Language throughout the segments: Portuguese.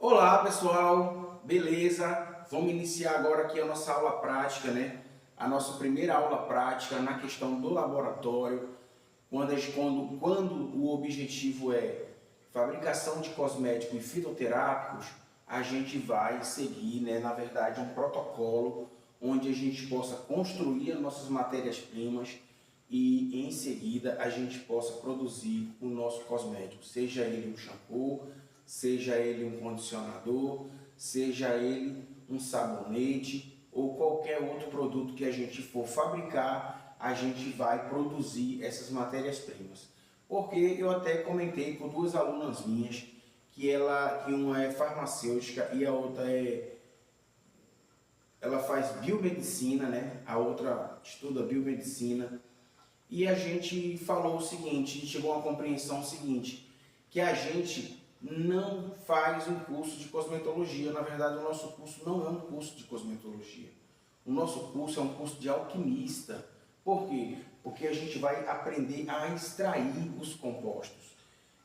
Olá pessoal, beleza? Vamos iniciar agora aqui a nossa aula prática, né? A nossa primeira aula prática na questão do laboratório, quando o objetivo é fabricação de cosméticos e fitoterápicos, a gente vai seguir, né, na verdade, um protocolo onde a gente possa construir as nossas matérias-primas e em seguida a gente possa produzir o nosso cosmético, seja ele um shampoo, seja ele um condicionador, seja ele um sabonete ou qualquer outro produto que a gente for fabricar, a gente vai produzir essas matérias-primas. Porque eu até comentei com duas alunas minhas que uma é farmacêutica e a outra ela faz biomedicina, né? A outra estuda biomedicina. E a gente falou o seguinte, chegou a uma compreensão seguinte, que a gente não faz um curso de cosmetologia. Na verdade, o nosso curso não é um curso de cosmetologia. O nosso curso é um curso de alquimista. Por quê? Porque a gente vai aprender a extrair os compostos.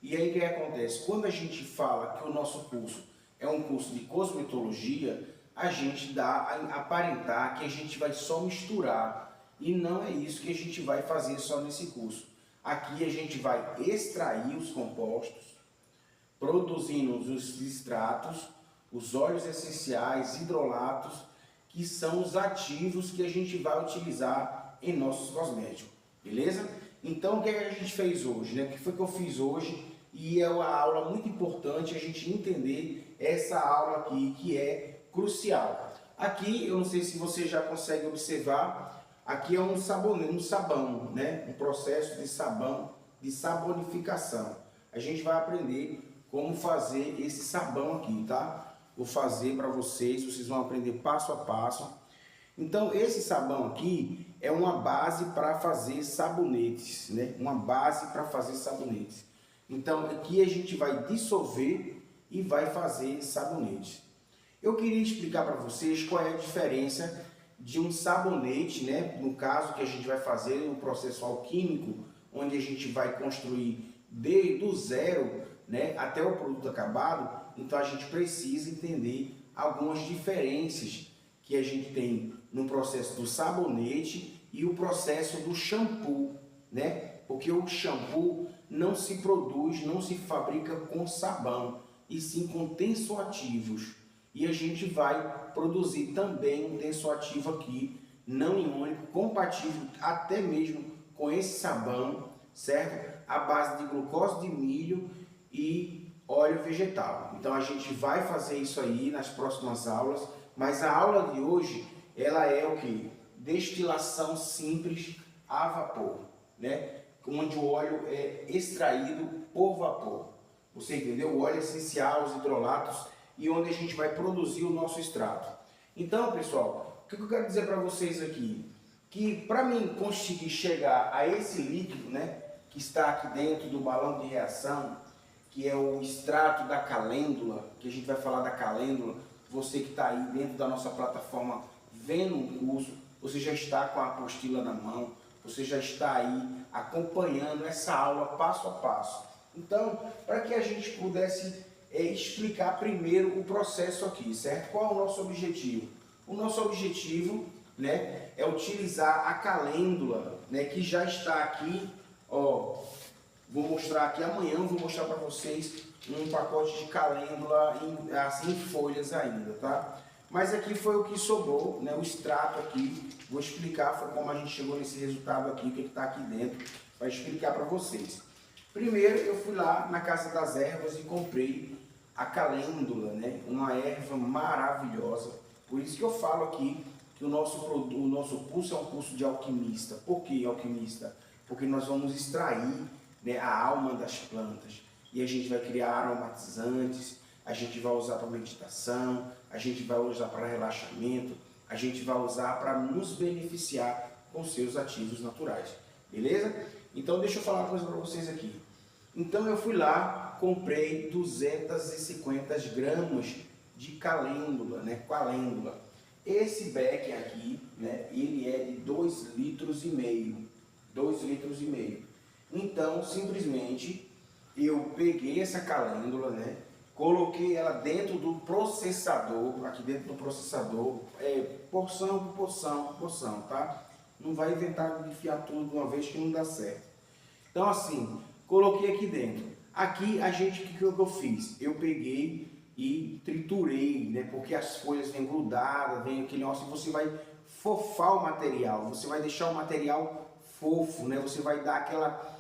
E aí o que acontece? Quando a gente fala que o nosso curso é um curso de cosmetologia, a gente dá a aparentar que a gente vai só misturar. E não é isso que a gente vai fazer só nesse curso. Aqui a gente vai extrair os compostos, produzindo os extratos, os óleos essenciais, hidrolatos, que são os ativos que a gente vai utilizar em nossos cosméticos. Beleza? Então o que a gente fez hoje, né? O que foi que eu fiz hoje? E é uma aula muito importante a gente entender essa aula aqui, que é crucial. Aqui, eu não sei se você já consegue observar, aqui é um sabão, né? Um processo de sabão, de sabonificação. A gente vai aprender como fazer esse sabão aqui, tá? Vou fazer para vocês vão aprender passo a passo. Então, esse sabão aqui é uma base para fazer sabonetes, né? Uma base para fazer sabonetes. Então, aqui a gente vai dissolver e vai fazer sabonetes. Eu queria explicar para vocês qual é a diferença de um sabonete, né? No caso que a gente vai fazer um processo alquímico, onde a gente vai construir do zero, né, até o produto acabado. Então a gente precisa entender algumas diferenças que a gente tem no processo do sabonete e o processo do shampoo, né? Porque o shampoo não se produz, não se fabrica com sabão, e sim com tensoativos. E a gente vai produzir também um tensoativo aqui, não iônico, compatível até mesmo com esse sabão, certo? À base de glucose de milho e óleo vegetal. Então a gente vai fazer isso aí nas próximas aulas, mas a aula de hoje, ela é o que? Destilação simples a vapor, né? Onde o óleo é extraído por vapor. Você entendeu? O óleo essencial, os hidrolatos, e onde a gente vai produzir o nosso extrato. Então, pessoal, o que eu quero dizer para vocês aqui? Que para mim conseguir chegar a esse líquido, né, que está aqui dentro do balão de reação, que é o extrato da calêndula, que a gente vai falar da calêndula, você que está aí dentro da nossa plataforma vendo o curso, você já está com a apostila na mão, você já está aí acompanhando essa aula passo a passo. Então, para que a gente pudesse explicar primeiro o processo aqui, certo? Qual é o nosso objetivo? O nosso objetivo, né, é utilizar a calêndula, né, que já está aqui, ó, vou mostrar aqui amanhã, vou mostrar para vocês um pacote de calêndula assim, em folhas ainda, tá? Mas aqui foi o que sobrou, né, o extrato aqui, vou explicar foi como a gente chegou nesse resultado aqui, o que está aqui dentro, para explicar para vocês. Primeiro eu fui lá na Casa das Ervas e comprei a calêndula, né? Uma erva maravilhosa. Por isso que eu falo aqui que o nosso curso é um curso de alquimista. Por que alquimista? Porque nós vamos extrair, né, a alma das plantas. E a gente vai criar aromatizantes, a gente vai usar para meditação, a gente vai usar para relaxamento, a gente vai usar para nos beneficiar com seus ativos naturais. Beleza? Então deixa eu falar uma coisa para vocês aqui. Então eu fui lá, comprei 250 gramas de calêndula, né? Calêndula. Esse becken aqui, né? Ele é de 2,5 litros. 2,5 litros. Então, simplesmente, eu peguei essa calêndula, né? coloquei ela dentro do processador, aqui dentro do processador, porção por porção, tá? Não vai inventar de enfiar tudo de uma vez que não dá certo. Então assim, coloquei aqui dentro. Aqui o que eu fiz? Eu peguei e triturei, né? Porque as folhas vêm grudadas, vem aquele negócio, e você vai fofar o material, você vai deixar o material fofo, né? Você vai dar aquela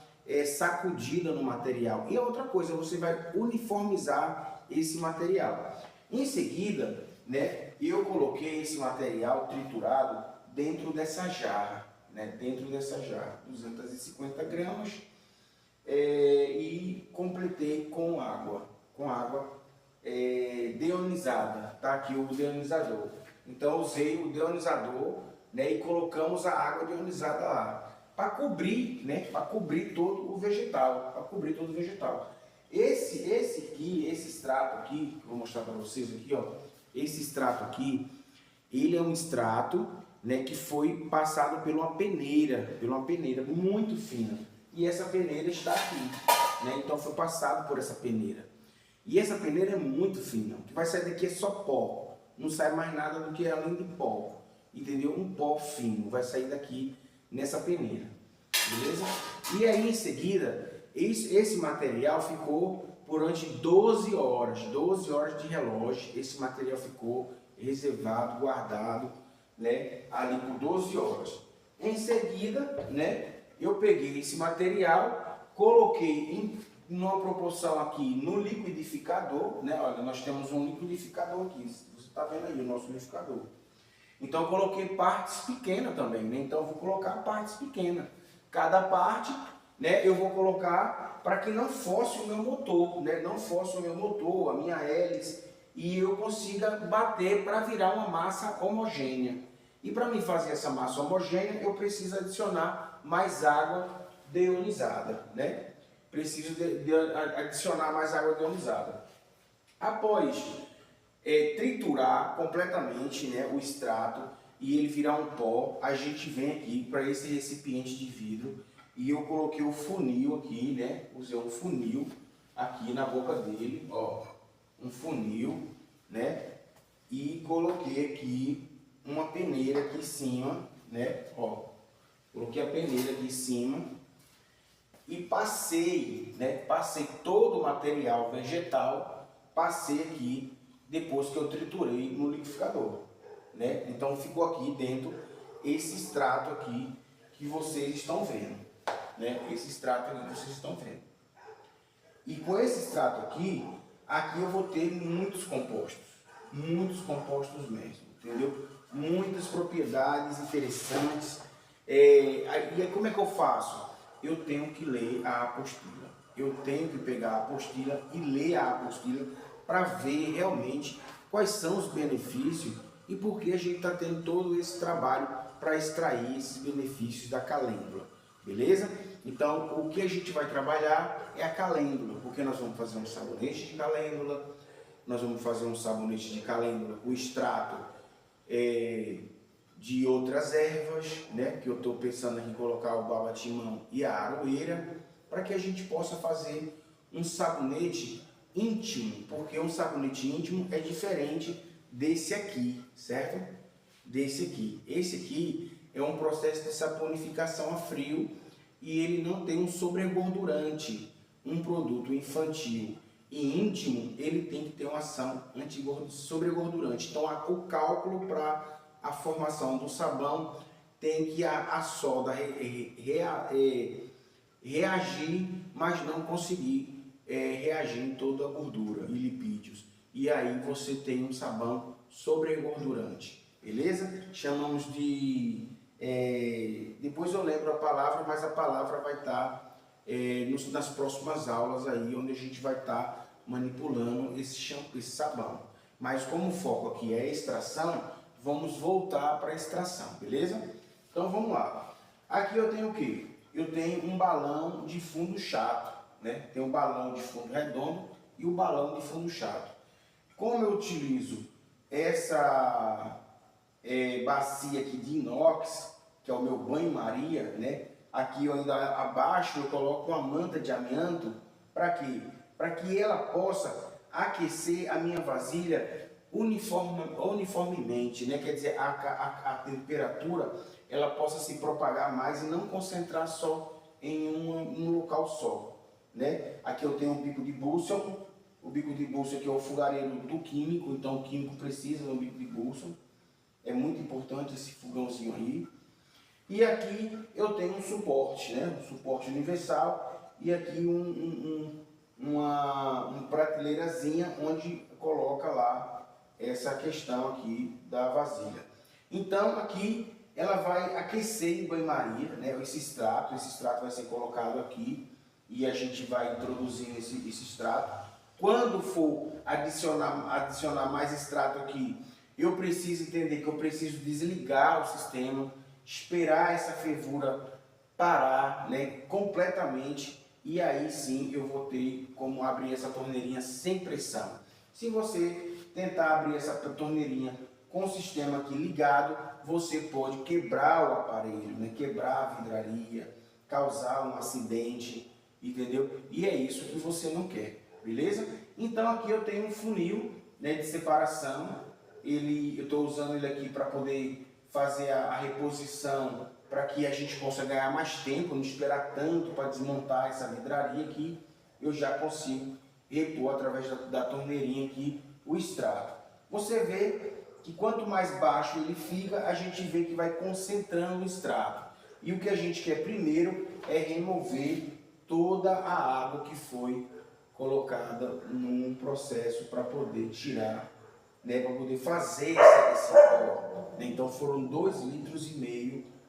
sacudida no material. E a outra coisa, você vai uniformizar esse material. Em seguida, né? Eu coloquei esse material triturado dentro dessa jarra, né? Dentro dessa jarra, 250 gramas, e completei com água deionizada, tá aqui o deionizador. Então usei o deionizador, né, e colocamos a água deionizada lá para cobrir, né, para cobrir todo o vegetal, Esse extrato aqui, vou mostrar para vocês aqui, ó. Esse extrato aqui, ele é um extrato, né, que foi passado por uma peneira muito fina. E essa peneira está aqui, né? Então foi passado por essa peneira. E essa peneira é muito fina. O que vai sair daqui é só pó. Não sai mais nada do que além de pó. Entendeu? Um pó fino vai sair daqui nessa peneira. Beleza? E aí em seguida, esse material ficou durante 12 horas de relógio. Esse material ficou reservado, guardado, né, ali por 12 horas. Em seguida, né, eu peguei esse material, coloquei em uma proporção aqui no liquidificador, né? Olha, nós temos um liquidificador aqui, você está vendo aí o nosso liquidificador. Então eu coloquei partes pequenas também, né? Então eu vou colocar partes pequenas. Cada parte, né, eu vou colocar para que não force o meu motor, né? Não force o meu motor, a minha hélice, e eu consiga bater para virar uma massa homogênea. E para mim fazer essa massa homogênea, eu preciso adicionar mais água deionizada, né? Preciso adicionar mais água deionizada. Após triturar completamente, né, o extrato e ele virar um pó, a gente vem aqui para esse recipiente de vidro e eu coloquei o funil aqui, né? Usei um funil aqui na boca dele, ó, um funil, né? E coloquei aqui uma peneira aqui em cima, né? Ó, coloquei a peneira aqui em cima e passei, né? Passei todo o material vegetal, passei aqui depois que eu triturei no liquidificador, né? Então ficou aqui dentro esse extrato aqui que vocês estão vendo, né? Esse extrato aqui que vocês estão vendo. E com esse extrato aqui eu vou ter muitos compostos mesmo, entendeu? Muitas propriedades interessantes. E aí como é que eu faço? Eu tenho que ler a apostila. Eu tenho que pegar a apostila e ler a apostila para ver realmente quais são os benefícios e por que a gente está tendo todo esse trabalho para extrair esses benefícios da calêndula. Beleza? Então, o que a gente vai trabalhar é a calêndula, porque nós vamos fazer um sabonete de calêndula, nós vamos fazer um sabonete de calêndula, o extrato de outras ervas, né? Que eu estou pensando aqui em colocar o baba-timão e a aroeira, para que a gente possa fazer um sabonete íntimo, porque um sabonete íntimo é diferente desse aqui, certo? Desse aqui. Esse aqui é um processo de saponificação a frio e ele não tem um sobregordurante, um produto infantil. E íntimo, ele tem que ter uma ação sobregordurante. Então, o cálculo para a formação do sabão tem que a soda reagir, mas não conseguir reagir em toda a gordura e lipídios. E aí você tem um sabão sobregordurante, beleza? Chamamos de... depois eu lembro a palavra, mas a palavra vai estar nas próximas aulas aí, onde a gente vai estar manipulando esse sabão. Mas como o foco aqui é a extração, vamos voltar para a extração, beleza? Então vamos lá. Aqui eu tenho o quê? Eu tenho um balão de fundo chato, né? Tem um balão de fundo redondo e o balão de fundo chato. Como eu utilizo essa bacia aqui de inox, que é o meu banho-maria, né? Aqui eu abaixo eu coloco uma manta de amianto, para quê? Para que ela possa aquecer a minha vasilha uniformemente, né? Quer dizer, a temperatura ela possa se propagar mais e não concentrar só em um local só, né? Aqui eu tenho um bico de bússola, o bico de bússola que é o fogareiro do químico, então o químico precisa de um bico de bússola, é muito importante esse fogãozinho aí. E aqui eu tenho um suporte, né? Um suporte universal e aqui uma prateleirazinha onde coloca lá essa questão aqui da vasilha. Então aqui ela vai aquecer em banho-maria, né? Esse extrato vai ser colocado aqui e a gente vai introduzir esse extrato. Quando for adicionar mais extrato aqui, eu preciso entender que eu preciso desligar o sistema, esperar essa fervura parar, né, completamente, e aí sim eu vou ter como abrir essa torneirinha sem pressão. Se você tentar abrir essa torneirinha com o sistema aqui ligado, você pode quebrar o aparelho, né, quebrar a vidraria, causar um acidente, entendeu? E é isso que você não quer, beleza? Então aqui eu tenho um funil, né, de separação. Eu estou usando ele aqui para poder fazer a reposição, para que a gente possa ganhar mais tempo, não esperar tanto para desmontar essa vidraria aqui. Eu já consigo repor através da torneirinha aqui o extrato. Você vê que quanto mais baixo ele fica, a gente vê que vai concentrando o extrato. E o que a gente quer primeiro é remover toda a água que foi colocada num processo para poder tirar, né, para poder fazer esse pó. Então foram 2,5 litros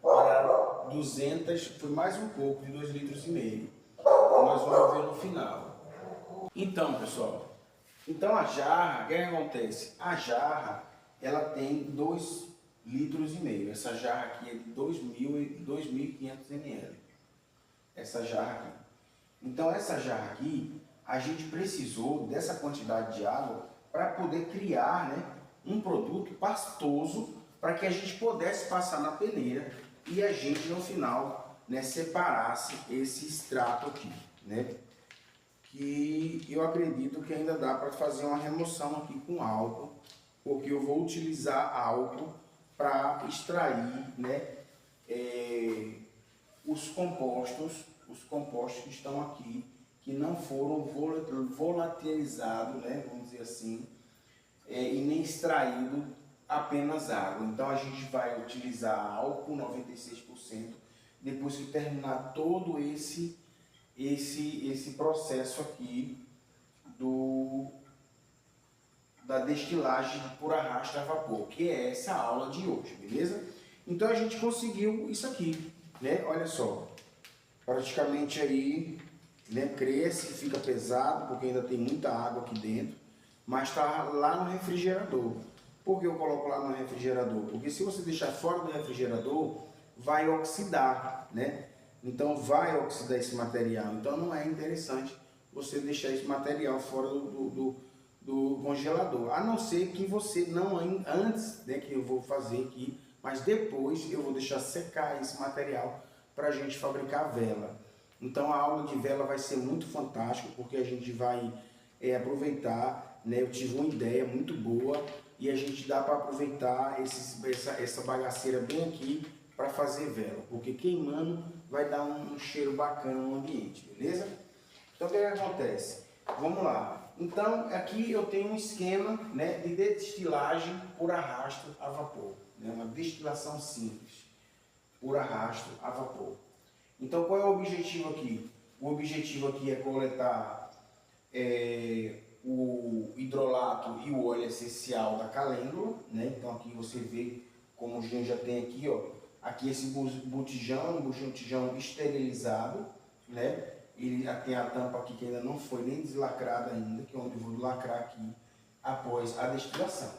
para 200, foi mais um pouco de 2,5 litros. Nós vamos ver no final. Então, pessoal, então a jarra, o que acontece? A jarra, ela tem 2,5 litros. Essa jarra aqui é de 2.500 ml. Essa jarra aqui. Então essa jarra aqui, a gente precisou dessa quantidade de água para poder criar, né, um produto pastoso para que a gente pudesse passar na peneira e a gente no final, né, separasse esse extrato aqui, né? Que eu acredito que ainda dá para fazer uma remoção aqui com álcool, porque eu vou utilizar álcool para extrair, né, os compostos que estão aqui, que não foram volatilizados, né, vamos dizer assim, e nem extraído apenas água. Então a gente vai utilizar álcool 96%, depois que terminar todo esse processo aqui da destilagem por arrasto a vapor, que é essa aula de hoje, beleza? Então a gente conseguiu isso aqui, né? Olha só, praticamente aí, né, cresce, fica pesado, porque ainda tem muita água aqui dentro, mas está lá no refrigerador. Por que eu coloco lá no refrigerador? Porque se você deixar fora do refrigerador, vai oxidar, né? Então vai oxidar esse material. Então não é interessante você deixar esse material fora do congelador. A não ser que você não, antes, né, que eu vou fazer aqui, mas depois eu vou deixar secar esse material para a gente fabricar a vela. Então a aula de vela vai ser muito fantástica, porque a gente vai aproveitar, né, eu tive uma ideia muito boa e a gente dá para aproveitar essa bagaceira bem aqui para fazer vela, porque queimando vai dar um cheiro bacana no ambiente, beleza? Então o que acontece? Vamos lá. Então aqui eu tenho um esquema, né, de destilagem por arrasto a vapor, né, uma destilação simples por arrasto a vapor. Então qual é o objetivo aqui? O objetivo aqui é coletar o hidrolato e o óleo essencial da calêndula, né? Então aqui você vê como o Jean já tem aqui, ó, aqui esse botijão esterilizado, né? Ele tem a tampa aqui que ainda não foi nem deslacrada ainda, que é onde eu vou lacrar aqui após a destilação.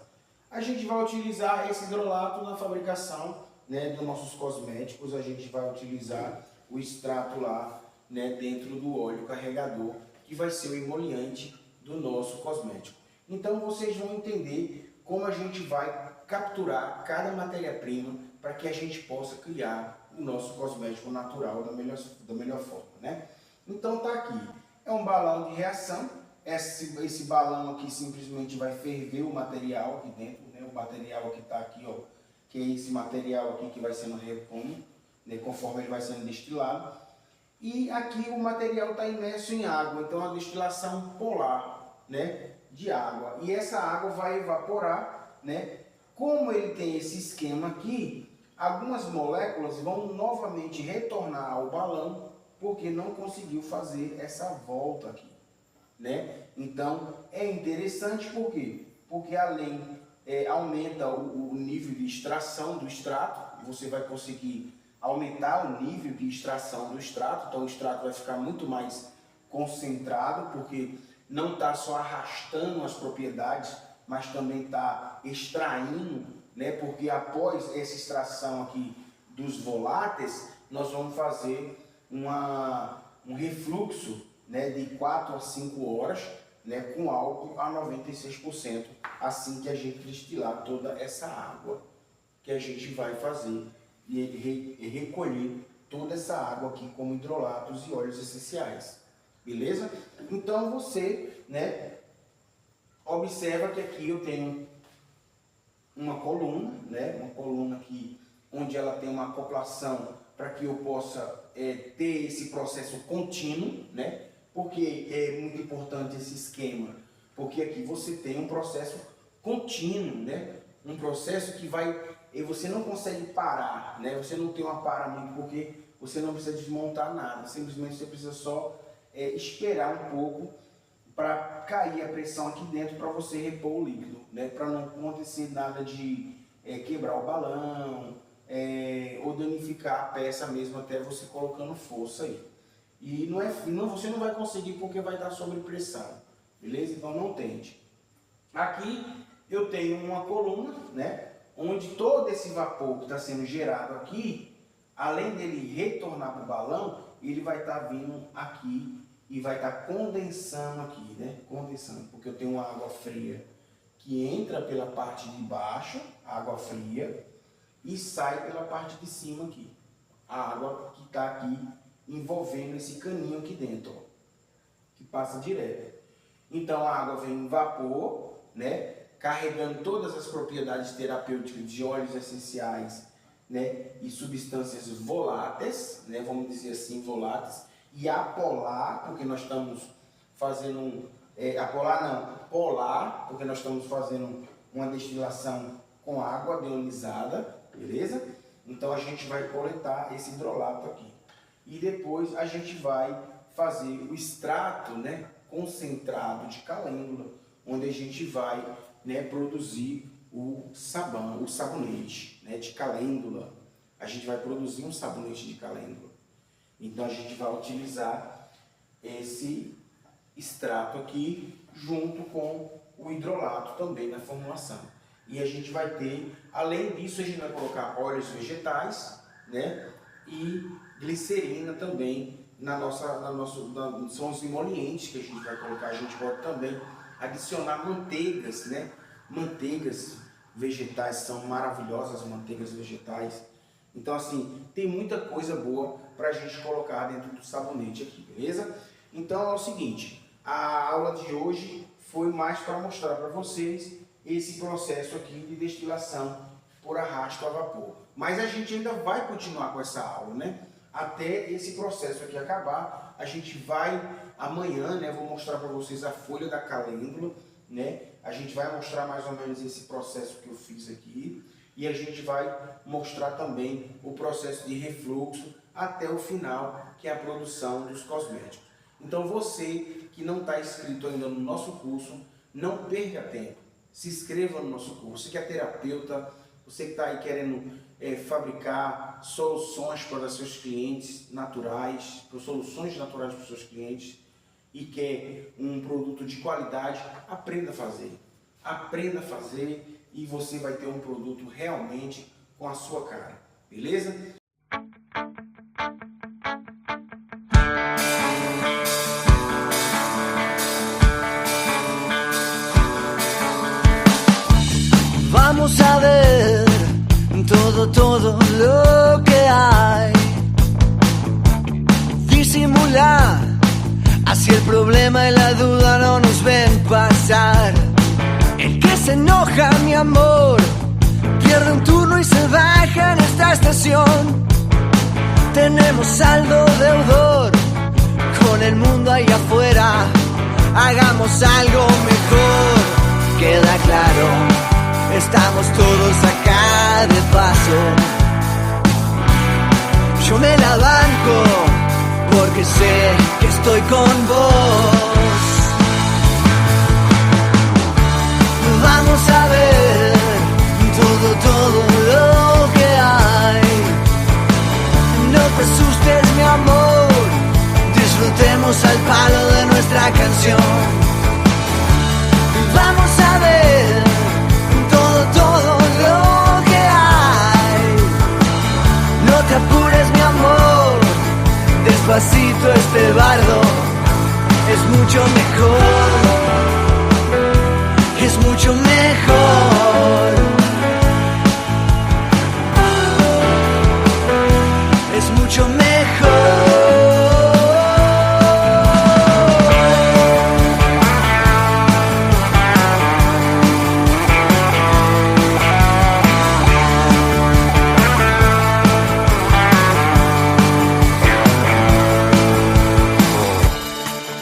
A gente vai utilizar esse hidrolato na fabricação, né, dos nossos cosméticos. A gente vai utilizar o extrato lá, né, dentro do óleo carregador, que vai ser o emoliente do nosso cosmético. Então vocês vão entender como a gente vai capturar cada matéria-prima para que a gente possa criar o nosso cosmético natural da melhor forma, né? Então tá aqui, é um balão de reação, esse balão aqui simplesmente vai ferver o material aqui dentro, né? O material que está aqui, ó, que é esse material aqui que vai sendo repondo, né? Conforme ele vai sendo destilado. E aqui o material está imerso em água, então a destilação polar, né? De água. E essa água vai evaporar, né? Como ele tem esse esquema aqui, algumas moléculas vão novamente retornar ao balão porque não conseguiu fazer essa volta aqui, né? Então é interessante por quê? Porque além aumenta o nível de extração do extrato, você vai conseguir aumentar o nível de extração do extrato, então o extrato vai ficar muito mais concentrado porque não está só arrastando as propriedades, mas também está extraindo, né? Porque após essa extração aqui dos voláteis, nós vamos fazer um refluxo, né, de 4 a 5 horas, né, com álcool a 96%, assim que a gente destilar toda essa água que a gente vai fazer e recolher toda essa água aqui como hidrolatos e óleos essenciais. Beleza? Então você, né, observa que aqui eu tenho uma coluna, né, uma coluna aqui onde ela tem uma acoplação para que eu possa ter esse processo contínuo, né? Porque é muito importante esse esquema, porque aqui você tem um processo contínuo, né? Um processo que você não consegue parar, né? Você não tem uma paramento porque você não precisa desmontar nada, simplesmente você precisa só esperar um pouco para cair a pressão aqui dentro para você repor o líquido, né? Para não acontecer nada de quebrar o balão ou danificar a peça mesmo até você colocando força aí. E você não vai conseguir porque vai estar sob pressão, beleza? Então não tente. Aqui eu tenho uma coluna, né? Onde todo esse vapor que está sendo gerado aqui, além dele retornar para o balão, ele vai estar vindo aqui e vai estar condensando aqui, né? Condensando, porque eu tenho uma água fria que entra pela parte de baixo, água fria, e sai pela parte de cima aqui. A água que está aqui envolvendo esse caninho aqui dentro, ó, que passa direto. Então a água vem em vapor, né? Carregando todas as propriedades terapêuticas de óleos essenciais, né? E substâncias voláteis, né? Vamos dizer assim, voláteis. E apolar, porque nós estamos fazendo polar, porque nós estamos fazendo uma destilação com água deionizada, beleza? Então a gente vai coletar esse hidrolato aqui. E depois a gente vai fazer o extrato, né, concentrado de calêndula, onde a gente vai, né, produzir o sabonete, né, de calêndula. A gente vai produzir um sabonete de calêndula. Então a gente vai utilizar esse extrato aqui junto com o hidrolato também na formulação. E a gente vai ter, além disso, a gente vai colocar óleos vegetais, né, e glicerina também são os emolientes que a gente vai colocar. A gente pode também adicionar manteigas, né, manteigas vegetais, são maravilhosas as manteigas vegetais. Então assim, tem muita coisa boa para a gente colocar dentro do sabonete aqui, beleza? Então é o seguinte, a aula de hoje foi mais para mostrar para vocês esse processo aqui de destilação por arrasto a vapor. Mas a gente ainda vai continuar com essa aula, né? Até esse processo aqui acabar, a gente vai amanhã, né? Vou mostrar para vocês a folha da calêndula, né? A gente vai mostrar mais ou menos esse processo que eu fiz aqui e a gente vai mostrar também o processo de refluxo até o final, que é a produção dos cosméticos. Então você que não está inscrito ainda no nosso curso, não perca tempo. Se inscreva no nosso curso. Você que é terapeuta, você que está aí querendo fabricar soluções para os seus clientes naturais, soluções naturais para os seus clientes e quer um produto de qualidade, aprenda a fazer. Aprenda a fazer e você vai ter um produto realmente com a sua cara. Beleza? Vamos a ver todo lo que hay. Disimular, así el problema y la duda no nos se enoja mi amor, pierde un turno y se baja en esta estación. Tenemos saldo deudor con el mundo ahí afuera, hagamos algo mejor. Queda claro, estamos todos acá de paso. Yo me la banco porque sé que estoy con vos. Vamos a ver todo lo que hay. No te asustes, mi amor, disfrutemos al palo de nuestra canción. Vamos a ver todo lo que hay. No te apures, mi amor, despacito este bardo es mucho mejor, es mucho mejor, es mucho mejor.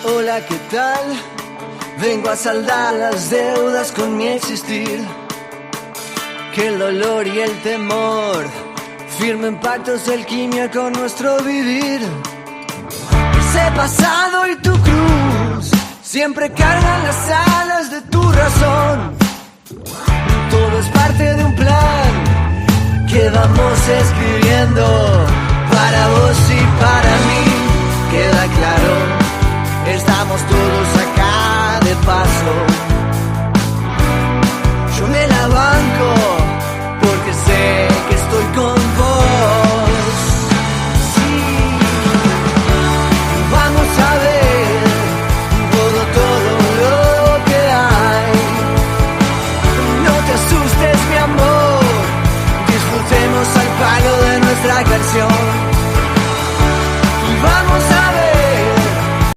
Hola, ¿qué tal? Vengo a saldar las deudas con mi existir. Que el dolor y el temor firmen pactos de alquimia con nuestro vivir. Ese pasado y tu cruz siempre cargan las alas de tu razón. Todo es parte de un plan que vamos escribiendo para vos y para mí. Queda claro, estamos todos acá de paso. Yo me la banco porque sé que estoy con vos. Sí, vamos a ver todo lo que hay. No te asustes, mi amor, disfrutemos al palo de nuestra canción.